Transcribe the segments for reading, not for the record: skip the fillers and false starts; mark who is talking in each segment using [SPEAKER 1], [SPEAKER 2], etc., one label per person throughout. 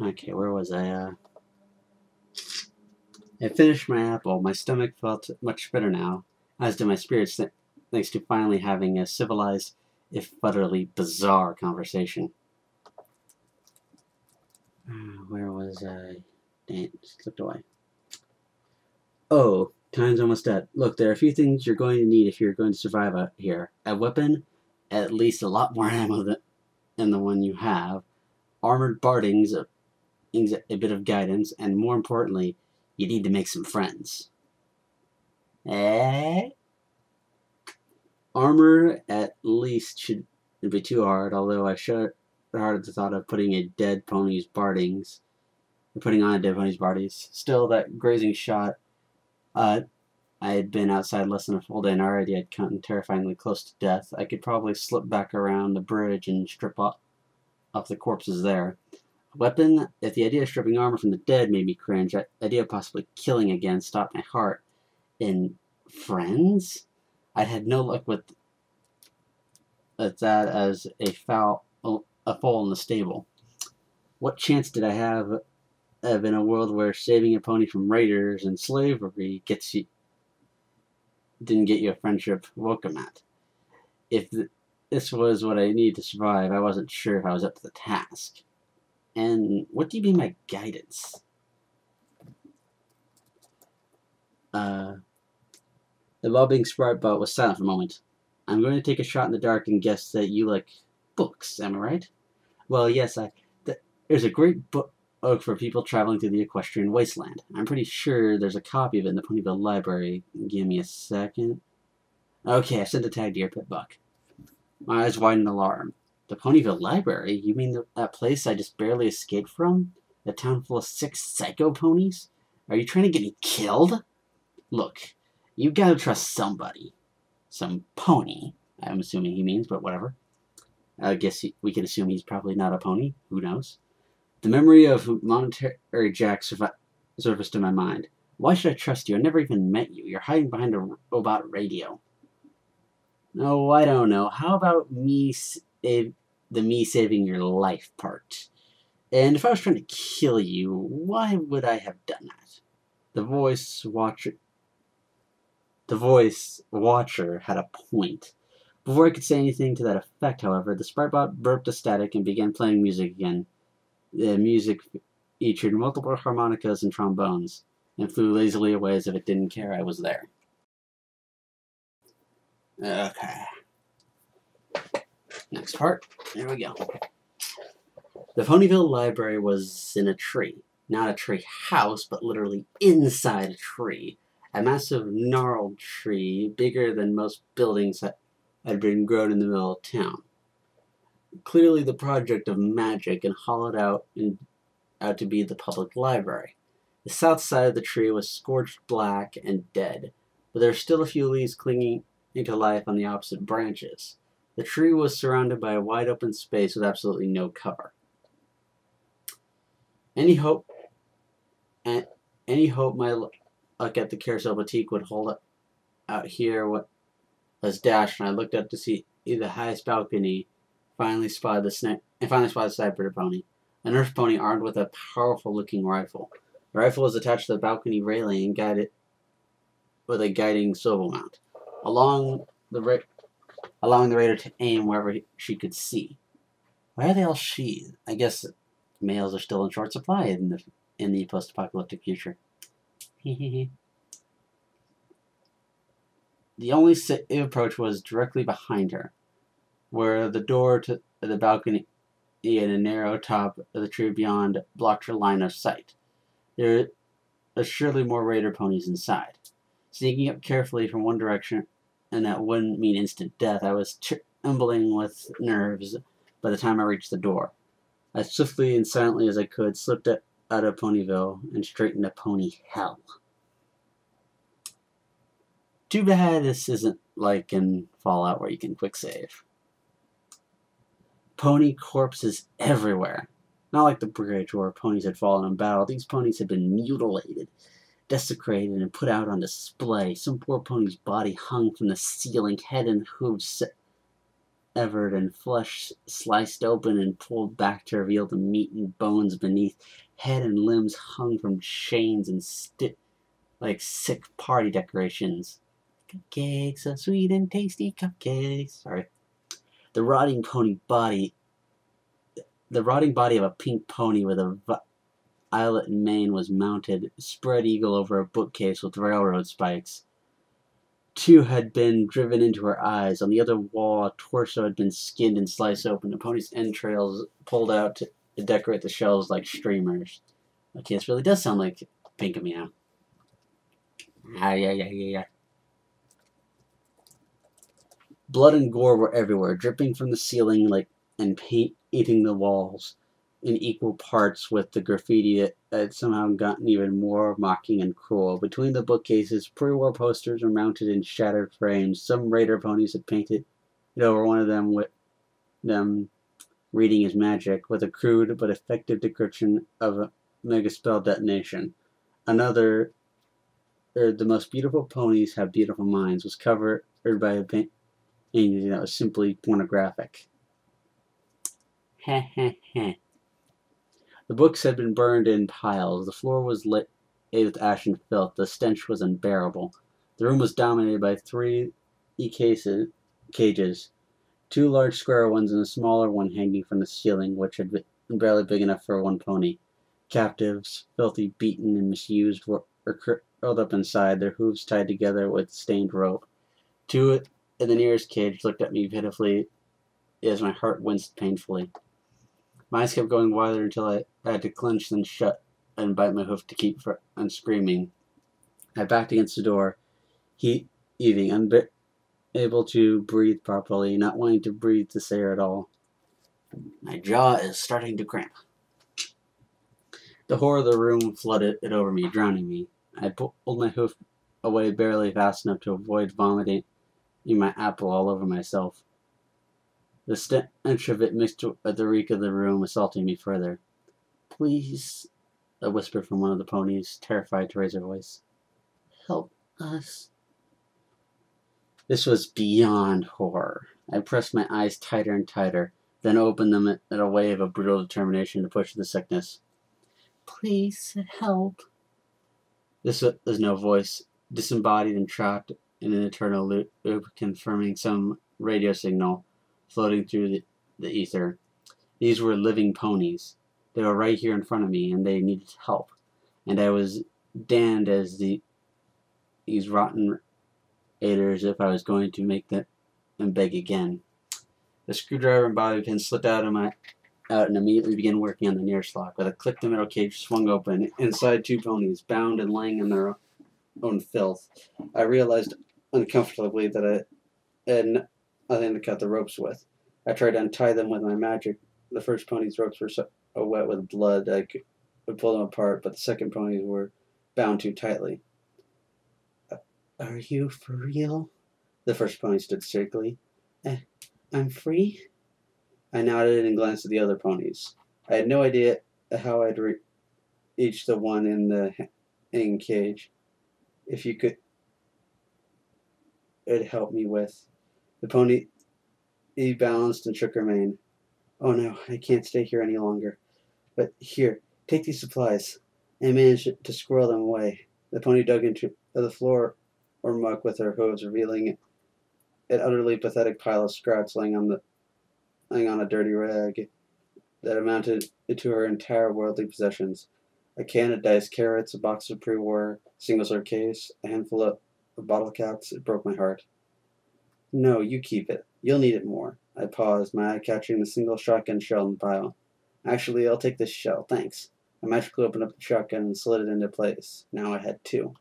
[SPEAKER 1] Okay, where was I? I finished my apple. My stomach felt much better now, as did my spirits, thanks to finally having a civilized, if utterly bizarre, conversation. Where was I? Dang it, slipped away. Oh, time's almost up. Look, there are a few things you're going to need if you're going to survive out here. A weapon, at least a lot more ammo than the one you have. Armored bardings, a bit of guidance, and more importantly, you need to make some friends. Eh? Armor, at least, shouldn't be too hard, although I shudder at the thought of putting on a dead pony's bardings. Still, that grazing shot, I had been outside less than a full day and already had gotten terrifyingly close to death. I could probably slip back around the bridge and strip off the corpses there. Weapon, if the idea of stripping armor from the dead made me cringe, the idea of possibly killing again stopped my heart. In friends? I'd had no luck with that as a foal in the stable. What chance did I have of in a world where saving a pony from raiders and slavery didn't get you a friendship welcome at? If this was what I needed to survive, I wasn't sure if I was up to the task. And what do you mean by guidance? The bobbing sprite bot was silent for a moment. I'm going to take a shot in the dark and guess that you like books, am I right? Well, yes, there's a great book for people traveling through the equestrian wasteland. I'm pretty sure there's a copy of it in the Ponyville library. Give me a second. Okay, I sent a tag to your pit buck. My eyes widened in alarm. The Ponyville library? You mean that place I just barely escaped from? The town full of 6 psycho ponies? Are you trying to get me killed? Look, you gotta trust somebody. Some pony, I'm assuming he means, but whatever. I guess we can assume he's probably not a pony. Who knows? The memory of Monetary Jack surfaced in my mind. Why should I trust you? I never even met you. You're hiding behind a robot radio. No, I don't know. How about me saving your life part? And if I was trying to kill you, why would I have done that? The voice watcher had a point. Before I could say anything to that effect, however, the Spritebot burped a static and began playing music again. The music featured multiple harmonicas and trombones, and flew lazily away as if it didn't care I was there. Okay. Next part. There we go. The Ponyville Library was in a tree. Not a tree house, but literally inside a tree. A massive gnarled tree, bigger than most buildings that had been grown in the middle of town. Clearly the project of magic and hollowed out to be the public library. The south side of the tree was scorched black and dead, but there were still a few leaves clinging to life on the opposite branches. The tree was surrounded by a wide open space with absolutely no cover. Any hope my luck at the Carousel Boutique would hold out here was dashed, and I looked up to see the highest balcony. Finally spotted the sniper pony, a nurse pony armed with a powerful-looking rifle. The rifle was attached to the balcony railing and guided with a guiding swivel mount, allowing the raider to aim wherever she could see. Why are they all sheathed? I guess males are still in short supply in the post-apocalyptic future. The only safe approach was directly behind her, where the door to the balcony and a narrow top of the tree beyond blocked her line of sight. There are surely more raider ponies inside. Sneaking up carefully from one direction, and that wouldn't mean instant death, I was trembling with nerves by the time I reached the door. As swiftly and silently as I could, slipped out of Ponyville and straight into pony hell. Too bad this isn't like in Fallout where you can quick save. Pony corpses everywhere. Not like the bridge where ponies had fallen in battle. These ponies had been mutilated, desecrated, and put out on display. Some poor pony's body hung from the ceiling, head and hooves severed and flesh sliced open and pulled back to reveal the meat and bones beneath. Head and limbs hung from chains and like sick party decorations. Cupcakes, so sweet and tasty cupcakes. Sorry. The rotting pony body, the rotting body of a pink pony with a violet mane was mounted, spread eagle over a bookcase with railroad spikes. Two had been driven into her eyes. On the other wall, a torso had been skinned and sliced open. The pony's entrails pulled out to decorate the shelves like streamers. Okay, this really does sound like Pink Meow. Yeah. Blood and gore were everywhere, dripping from the ceiling and paint eating the walls in equal parts with the graffiti that had somehow gotten even more mocking and cruel. Between the bookcases, pre-war posters were mounted in shattered frames. Some raider ponies had painted it over one of them with them reading his magic, with a crude but effective description of a megaspell detonation. Another, the most beautiful ponies have beautiful minds, was covered by a painting that was simply pornographic. The books had been burned in piles. The floor was lit with ash and filth. The stench was unbearable. The room was dominated by 3 cages, 2 large square ones and a smaller one hanging from the ceiling, which had been barely big enough for one pony. Captives, filthy, beaten, and misused, were curled up inside, their hooves tied together with stained rope. 2 in the nearest cage looked at me pitifully as my heart winced painfully. My eyes kept going wider until I had to clench them shut and bite my hoof to keep from screaming. I backed against the door, heaving, unable to breathe properly, not wanting to breathe this air at all. My jaw is starting to cramp. The horror of the room flooded it over me, drowning me. I pulled my hoof away barely fast enough to avoid vomiting my apple all over myself. The stench of it mixed with the reek of the room, assaulting me further. Please, a whisper from one of the ponies, terrified to raise her voice. Help us. This was beyond horror. I pressed my eyes tighter and tighter, then opened them in a wave of brutal determination to push the sickness. Please, help. This was no voice, disembodied and trapped in an eternal loop, confirming some radio signal floating through the ether. These were living ponies. They were right here in front of me, and they needed help. And I was damned as these rotten aiders if I was going to make them beg again. The screwdriver and bobby pin slipped out and immediately began working on the nearest lock. With a click, the metal cage swung open. Inside, 2 ponies, bound and laying in their own filth. I realized uncomfortably that I had nothing to cut the ropes with. I tried to untie them with my magic. The first pony's ropes were so wet with blood I could pull them apart, but the second ponies were bound too tightly. Are you for real? The first pony stood shakily. I'm free? I nodded and glanced at the other ponies. I had no idea how I'd reach the one in the hanging cage. If you could, it'd help me with. The pony, he balanced and shook her mane. Oh no, I can't stay here any longer. But here, take these supplies. I managed to squirrel them away. The pony dug into the floor or muck with her hooves, revealing an utterly pathetic pile of scraps laying on a dirty rag that amounted to her entire worldly possessions. A can of diced carrots, a box of pre-war single-serve case, a handful of bottle caps. It broke my heart. No, you keep it. You'll need it more. I paused, my eye catching the single shotgun shell in the pile. Actually, I'll take this shell, thanks. I magically opened up the shotgun and slid it into place. Now I had 2.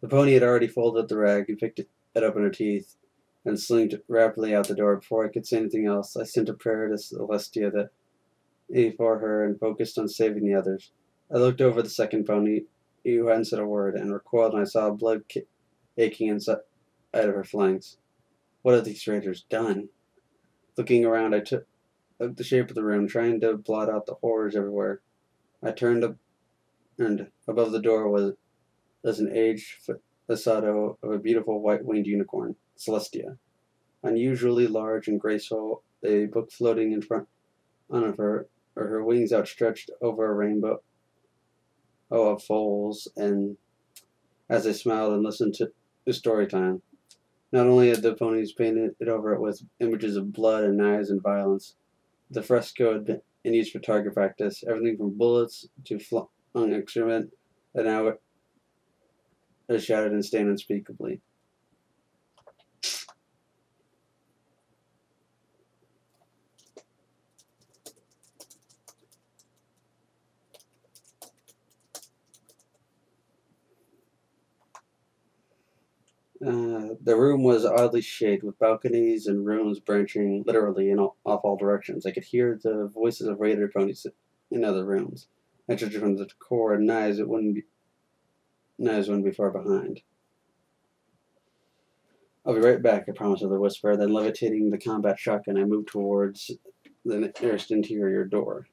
[SPEAKER 1] The pony had already folded up the rag and picked it up in her teeth and slinked rapidly out the door. Before I could say anything else, I sent a prayer to Celestia that for her and focused on saving the others. I looked over the second pony, who hadn't said a word, and recoiled when I saw blood aching inside of her flanks. What had these raiders done? Looking around, I took of the shape of the room, trying to blot out the horrors everywhere. I turned up, and above the door was an aged facade of a beautiful white-winged unicorn, Celestia. Unusually large and graceful, a book floating in front of her, or her wings outstretched over a rainbow of foals, and as I smiled and listened to the story time. Not only had the ponies painted it over it with images of blood and knives and violence, the fresco had been used for target practice, everything from bullets to flung excrement, and now it shouted and stained unspeakably. The room was oddly shaped, with balconies and rooms branching literally off all directions. I could hear the voices of raider ponies in other rooms. I judged from the decor and knives wouldn't be far behind. I'll be right back, I promised with a whisper. Then, levitating the combat shotgun, I moved towards the nearest interior door.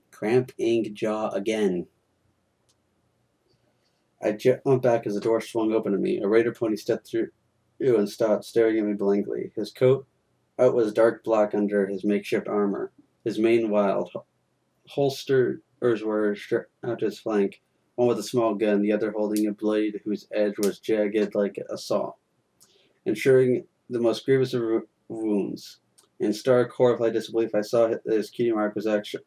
[SPEAKER 1] Cramp ink jaw again. I jumped back as the door swung open to me. A raider pony stepped through and stopped, staring at me blankly. His coat out was dark black under his makeshift armor. His mane wild. Holsters were strapped out to his flank, one with a small gun, the other holding a blade whose edge was jagged like a saw, ensuring the most grievous of wounds. In stark, horrified disbelief, I saw that his cutie mark was actually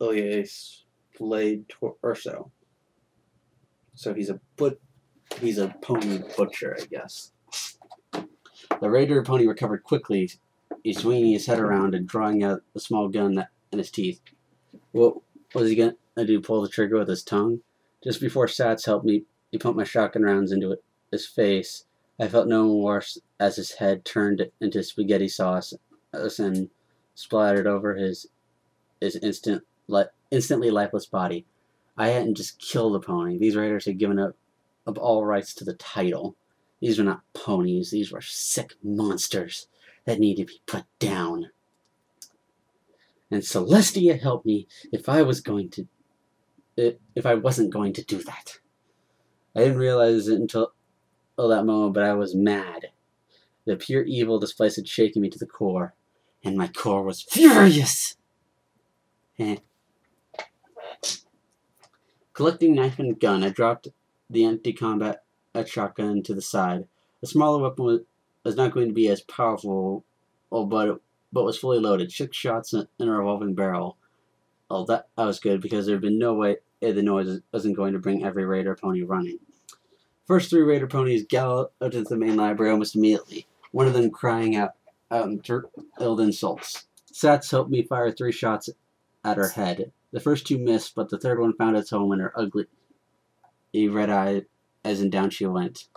[SPEAKER 1] a splayed torso. So he's a pony butcher, I guess. The raider pony recovered quickly. He's swinging his head around and drawing out a small gun in his teeth. What was he going to do, pull the trigger with his tongue? Just before Sats helped me, he pumped my shotgun rounds into his face. I felt no worse as his head turned into spaghetti sauce and splattered over his instantly lifeless body. I hadn't just killed a pony. These raiders had given up all rights to the title. These were not ponies. These were sick monsters that needed to be put down. And Celestia helped me if I wasn't going to do that. I didn't realize it until that moment, but I was mad. The pure evil this place had shaken me to the core, and my core was furious. Collecting knife and gun, I dropped the empty combat shotgun to the side. The smaller weapon was not going to be as powerful, but was fully loaded. 6 shots in a revolving barrel. Oh, that was good, because there had been no way the noise wasn't going to bring every raider pony running. First 3 raider ponies galloped into the main library almost immediately, one of them crying out in ill insults. Sats helped me fire 3 shots at her head. The first 2 missed, but the third one found its home in her ugly red eye, as in down she went.